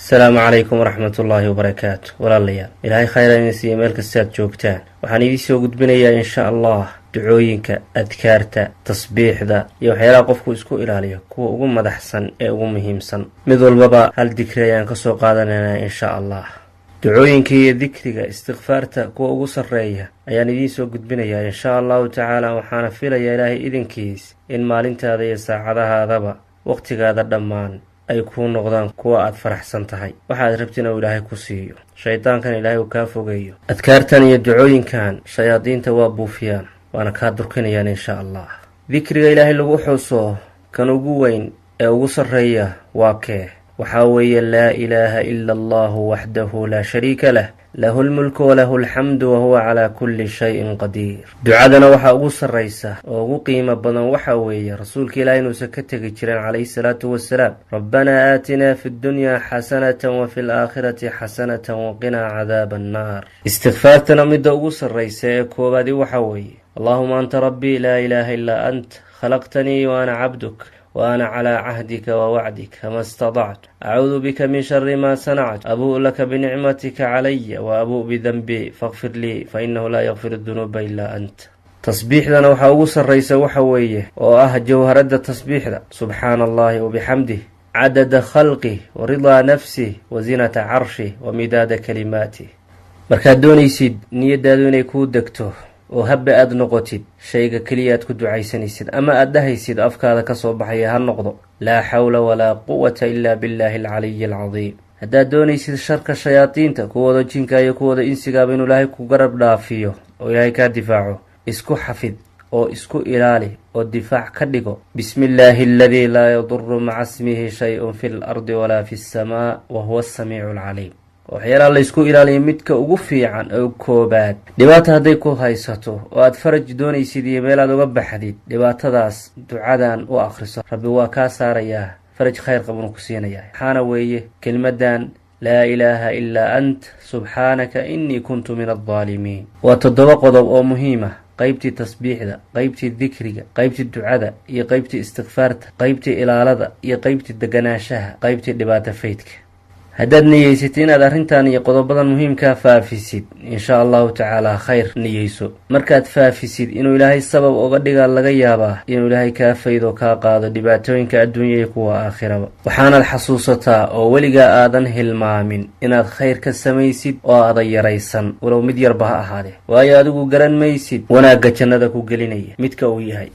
السلام عليكم ورحمة الله وبركاته walaalyaal ilaahay khayr idin siiyo meel kasta aad joogtaan waxaan idin soo gudbinayaa insha Allah ducooyinka adkaarta tasbiixda iyo waxyaalaha qofku isku ilaaliyo kuwa ugu madaxsan ee ugu muhiimsan mid walbaba hal dikri ayaan ka soo qaadanaynaa insha Allah ducooyinka iyo dikriga istighfaarta kuwa ugu sareeya ayaan idin soo gudbinayaa insha Allah ta'ala waxaana filayaa ilaahay idinkiis in maalintaada iyo saacadahaadaba waqtigaada dhammaan ay ku noqdaan kuwa aad faraxsan tahay waxaad rabtiin oo ilaahay ku siiyo shaydaankan ilaahay uu ka fogeeyo adkaartan iyo ducooyinkan shayaadiinta waa buufiyaan waana ka durkinayaan insha Allah dikriga ilaahay lagu xuso kan ugu weyn ee ugu sareeya waa waxa weeye laa ilaaha illa Allah wahdahu la sharika lah له الملك وله الحمد وهو على كل شيء قدير دعادنا waxa ugu sareysa oo ugu qiimo badan waxa weeye rasuulka ilaahay inuu ka tagay jireen calayhi salaatu wasalaam rabbana aatina fid dunya hasanatan wa fil aakhirati hasanatan wa qina cadaaban naar istighfaartana mid ugu sareysa ee koobaad waxa weeye allahumma anta rabbi la ilaha illa ant khalaqtani wa ana 'abduk وأنا على عهدك ووعدك ما استطعت أعوذ بك من شر ما صنعت أبوء لك بنعمتك علي وأبوء بذنبي فاغفر لي فإنه لا يغفر الذنوب إلا أنت تصبيح لنا وحاوس الرئيس وحويه جوهرة التصبيح سبحان الله وبحمده عدد خلقه ورضا نفسه وزنة عرشه ومداد كلماته markaad doonaysid niyadaadu inay ku degto oo habba aad noqotid shayga kaliya aad ku ducaysanaysid ama aad dhahaysid afkaada ka soo baxaya ha noqdo laa hawla walaa quwwata illa billahi al-aliyyil azim haddaad doonaysid sharka shayaadiinta kuwooda jinka iyo kuwooda insiga inuu ilaahay ku garab dhaafiyo oo ilaahay ka difaaco isku xafid oo isku ilaali oo difaac ka dhigo bismillahi alladhi la yadurru ma'a ismihi shay'un fil ardi wala fis samaa wa huwa as-sami'ul 'alim waxyaalaha la isku ilaaliyo midka ugu fiican oo koobaad dhibaato haday ku haysato oo aad faraj doonaysid iyo meel aad uga baxdid dhibaatadaas ducadan u akhriso rabbi waa ka saaraya faraj khayr qabun ku siinaya xana weeye kelmadan laa ilaaha illa ant subhanaka inni kuntu min adh-dhalimin wa toddoba qodob oo muhiim ah qaybtii tasbiixda qaybtii dikriga qaybtii ducada iyo qaybtii istighfaarta qaybtii ilaalada iyo qaybtii deganaashaha qaybtii dhibaato faydka haddaad niyeysid inaad arrintan iyo qodobadan muhiimka faafisid insha Allah ta'ala khayr niyeyso markaad faafisid inuu ilaahay sabab uga dhiga laga yaabaa inuu ilaahay ka faydo ka qaado dhibaatooyinka adduunyo iyo kuwa aakhiraba waxaana xasuusataa oo weliga aadan hilmaamin inaad khayr ka samaysid oo aad yaraysan walow mid yarba ha ahaade waayo adigu garan maysid wanaaga jannada ku gelinaya midka uu yahay